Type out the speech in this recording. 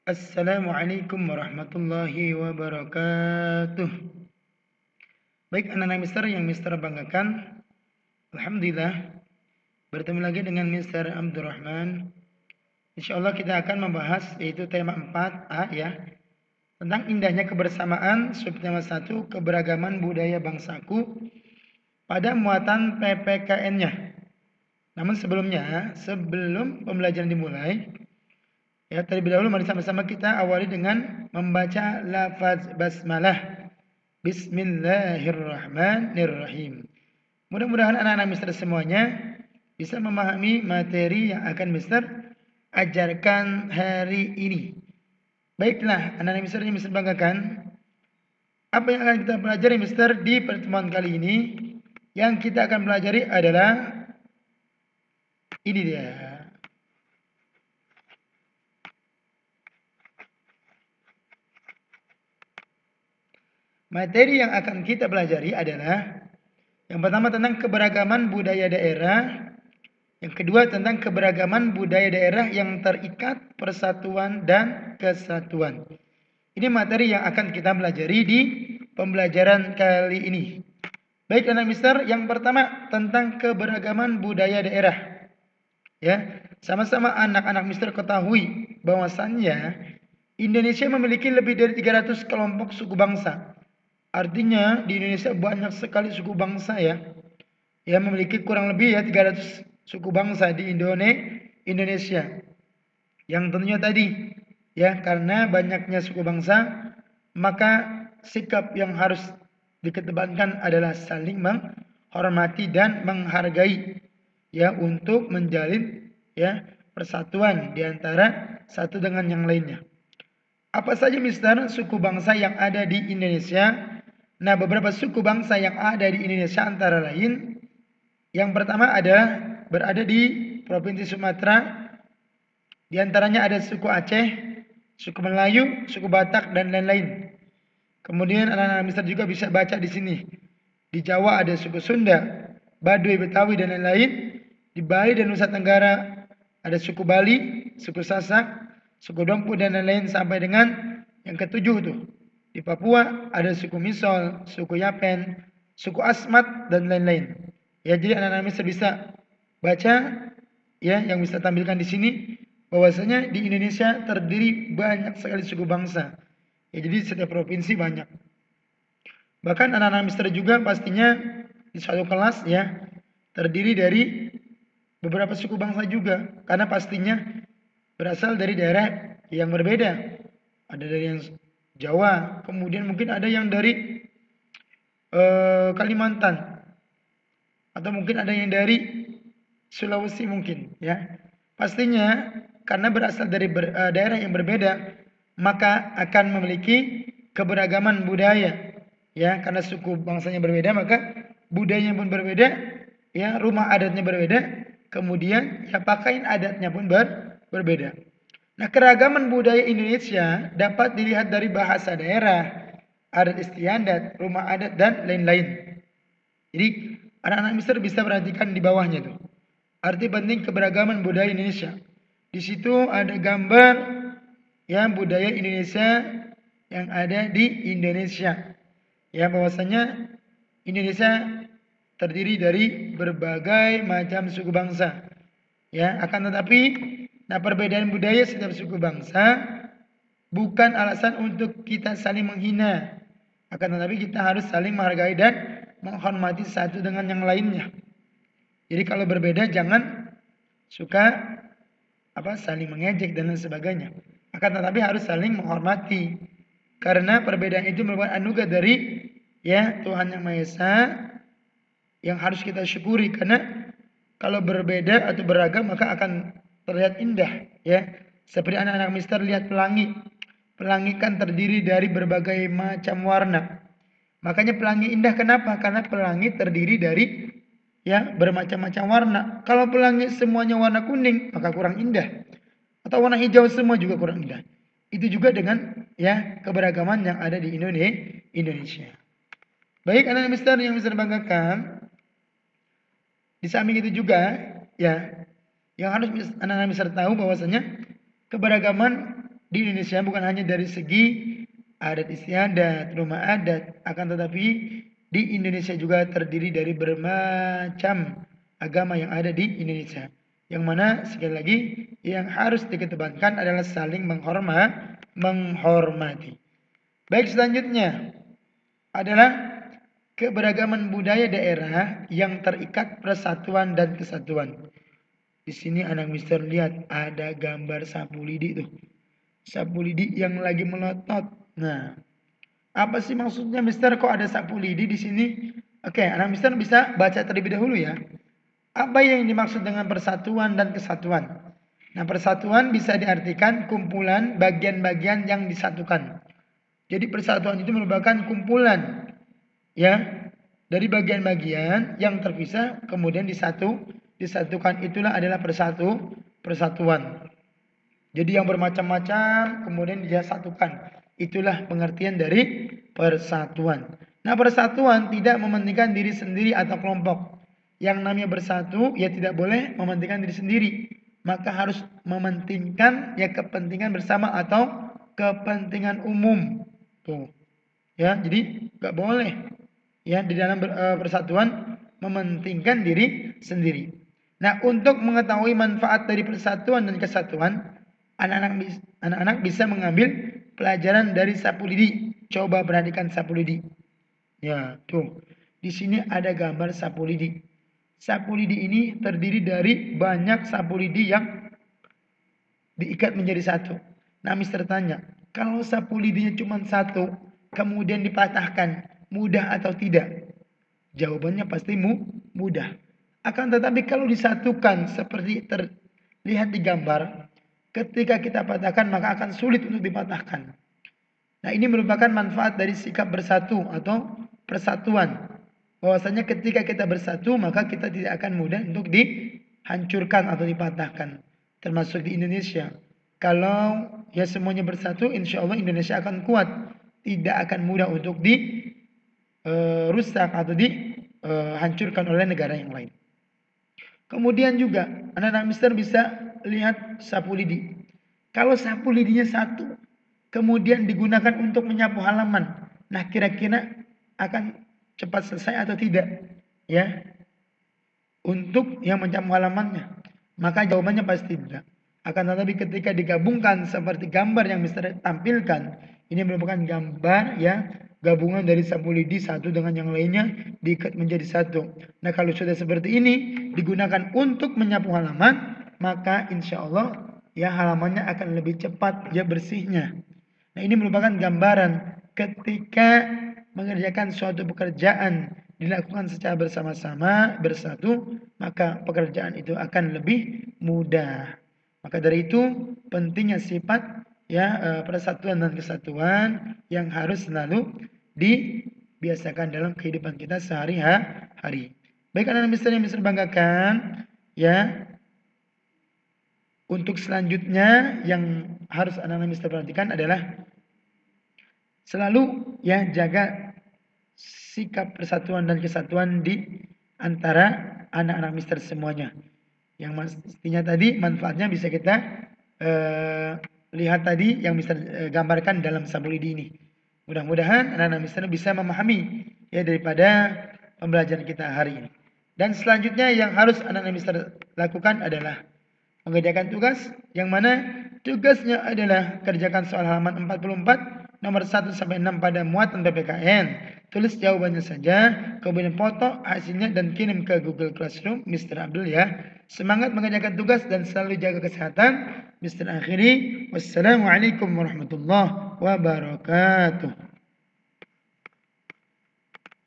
Assalamualaikum warahmatullahi wabarakatuh. Baik anak-anak Mister yang Mister banggakan, Alhamdulillah bertemu lagi dengan Mister Abdurrahman. Insyaallah kita akan membahas yaitu tema 4A ya, tentang indahnya kebersamaan, subtema 1 keberagaman budaya bangsaku pada muatan PPKN-nya. Namun sebelum pembelajaran dimulai, ya, terlebih dahulu mari sama-sama kita awali dengan membaca lafaz basmalah. Bismillahirrahmanirrahim. Mudah-mudahan anak-anak Mister semuanya bisa memahami materi yang akan Mister ajarkan hari ini. Baiklah, anak-anak Mister yang Mister banggakan, apa yang akan kita pelajari Mister di pertemuan kali ini? Yang kita akan pelajari adalah ini dia. Materi yang akan kita pelajari adalah yang pertama tentang keberagaman budaya daerah, yang kedua tentang keberagaman budaya daerah yang terikat persatuan dan kesatuan. Ini materi yang akan kita pelajari di pembelajaran kali ini. Baik anak Mister, yang pertama tentang keberagaman budaya daerah. Ya, sama-sama anak-anak Mister ketahui bahwasannya Indonesia memiliki lebih dari 300 kelompok suku bangsa. Artinya di Indonesia banyak sekali suku bangsa ya. Ya memiliki kurang lebih ya 300 suku bangsa di Indonesia. Yang tentunya tadi ya karena banyaknya suku bangsa maka sikap yang harus dikedepankan adalah saling menghormati dan menghargai ya untuk menjalin ya persatuan di antara satu dengan yang lainnya. Apa saja Mister suku bangsa yang ada di Indonesia? Nah, beberapa suku bangsa yang ada di Indonesia antara lain yang pertama adalah berada di Provinsi Sumatera. Di antaranya ada suku Aceh, suku Melayu, suku Batak dan lain-lain. Kemudian anak-anak Mister juga bisa baca di sini. Di Jawa ada suku Sunda, Baduy, Betawi dan lain-lain. Di Bali dan Nusa Tenggara ada suku Bali, suku Sasak, suku Dompu dan lain-lain sampai dengan yang ketujuh tuh. Di Papua ada suku Misol, suku Yapen, suku Asmat dan lain-lain. Ya, jadi anak-anak Mister bisa baca ya yang bisa tampilkan di sini bahwasanya di Indonesia terdiri banyak sekali suku bangsa. Ya, jadi setiap provinsi banyak. Bahkan anak-anak Mister juga pastinya di suatu kelas ya terdiri dari beberapa suku bangsa juga karena pastinya berasal dari daerah yang berbeda. Ada dari yang Jawa, kemudian mungkin ada yang dari Kalimantan, atau mungkin ada yang dari Sulawesi mungkin ya. Pastinya karena berasal dari daerah yang berbeda, maka akan memiliki keberagaman budaya. Ya, karena suku bangsanya berbeda, maka budayanya pun berbeda, ya, rumah adatnya berbeda, kemudian ya pakaian adatnya pun berbeda. Nah, keragaman budaya Indonesia dapat dilihat dari bahasa daerah, adat istiadat, rumah adat dan lain-lain. Jadi anak-anak Mister bisa perhatikan di bawahnya tuh. Arti penting keberagaman budaya Indonesia. Di situ ada gambar ya budaya Indonesia yang ada di Indonesia. Ya bahwasanya Indonesia terdiri dari berbagai macam suku bangsa. Ya, akan tetapi nah perbedaan budaya setiap suku bangsa bukan alasan untuk kita saling menghina. Akan tetapi kita harus saling menghargai dan menghormati satu dengan yang lainnya. Jadi kalau berbeda jangan suka saling mengejek dan lain sebagainya. Akan tetapi harus saling menghormati. Karena perbedaan itu merupakan anugerah dari ya Tuhan Yang Maha Esa yang harus kita syukuri karena kalau berbeda atau beragam maka akan terlihat indah ya. Seperti anak-anak Mister lihat pelangi. Pelangi kan terdiri dari berbagai macam warna. Makanya pelangi indah kenapa? Karena pelangi terdiri dari ya bermacam-macam warna. Kalau pelangi semuanya warna kuning, maka kurang indah. Atau warna hijau semua juga kurang indah. Itu juga dengan ya keberagaman yang ada di Indonesia. Baik anak Mister yang Mister banggakan, di samping itu juga ya yang harus anak-anak Mister tahu bahwasanya keberagaman di Indonesia bukan hanya dari segi adat istiadat, rumah adat, akan tetapi di Indonesia juga terdiri dari bermacam agama yang ada di Indonesia. Yang mana sekali lagi yang harus dikedepankan adalah saling menghormati. Baik, selanjutnya adalah keberagaman budaya daerah yang terikat persatuan dan kesatuan. Di sini anak mister lihat ada gambar sapu lidi tuh. Sapu lidi yang lagi melotot. Nah, apa sih maksudnya mister kok ada sapu lidi di sini? Oke, anak mister bisa baca terlebih dahulu ya. Apa yang dimaksud dengan persatuan dan kesatuan? Nah, persatuan bisa diartikan kumpulan bagian-bagian yang disatukan. Jadi persatuan itu merupakan kumpulan ya dari bagian-bagian yang terpisah kemudian disatukan, itulah adalah persatuan. Jadi yang bermacam-macam kemudian disatukan. Itulah pengertian dari persatuan. Nah, persatuan tidak mementingkan diri sendiri atau kelompok. Yang namanya bersatu ya tidak boleh mementingkan diri sendiri. Maka harus mementingkan ya kepentingan bersama atau kepentingan umum. Tuh. Ya, jadi nggak boleh ya di dalam persatuan mementingkan diri sendiri. Nah, untuk mengetahui manfaat dari persatuan dan kesatuan, anak-anak bisa mengambil pelajaran dari sapu lidi. Coba perhatikan sapu lidi. Ya, tuh. Di sini ada gambar sapu lidi. Sapu lidi ini terdiri dari banyak sapu lidi yang diikat menjadi satu. Nah, mister tanya, kalau sapu lidinya cuma satu, kemudian dipatahkan, mudah atau tidak? Jawabannya pasti mudah. Akan tetapi kalau disatukan seperti terlihat di gambar, ketika kita patahkan maka akan sulit untuk dipatahkan. Nah, ini merupakan manfaat dari sikap bersatu atau persatuan. Bahwasanya ketika kita bersatu maka kita tidak akan mudah untuk dihancurkan atau dipatahkan. Termasuk di Indonesia. Kalau ya semuanya bersatu, insya Allah Indonesia akan kuat. Tidak akan mudah untuk rusak atau dihancurkan oleh negara yang lain. Kemudian juga anak-anak mister bisa lihat sapu lidi. Kalau sapu lidinya satu, kemudian digunakan untuk menyapu halaman. Nah, kira-kira akan cepat selesai atau tidak? Ya, untuk yang menyapu halamannya. Maka jawabannya pasti tidak. Akan tetapi ketika digabungkan seperti gambar yang mister tampilkan, ini merupakan gambar ya gabungan dari sapu lidi satu dengan yang lainnya diikat menjadi satu. Nah, kalau sudah seperti ini digunakan untuk menyapu halaman, maka insya Allah ya halamannya akan lebih cepat ya bersihnya. Nah, ini merupakan gambaran ketika mengerjakan suatu pekerjaan dilakukan secara bersama-sama, bersatu, maka pekerjaan itu akan lebih mudah. Maka dari itu pentingnya sifat ya persatuan dan kesatuan yang harus selalu dibiasakan dalam kehidupan kita sehari-hari. Baik anak-anak mister yang mister banggakan, ya. Untuk selanjutnya yang harus anak-anak mister perhatikan adalah selalu ya jaga sikap persatuan dan kesatuan di antara anak-anak mister semuanya. Yang mestinya tadi manfaatnya bisa kita lihat tadi yang mister gambarkan dalam sapu lidi ini. Mudah-mudahan anak-anak mister bisa memahami ya daripada pembelajaran kita hari ini. Dan selanjutnya yang harus anak-anak mister lakukan adalah mengerjakan tugas yang mana tugasnya adalah kerjakan soal halaman 44 nomor 1 sampai 6 pada muatan PPKN. Tulis jawabannya saja, kemudian foto hasilnya dan kirim ke Google Classroom Mr. Abdul ya. Semangat mengerjakan tugas dan selalu jaga kesehatan. Mr. Akhiri, wassalamualaikum warahmatullahi wabarakatuh.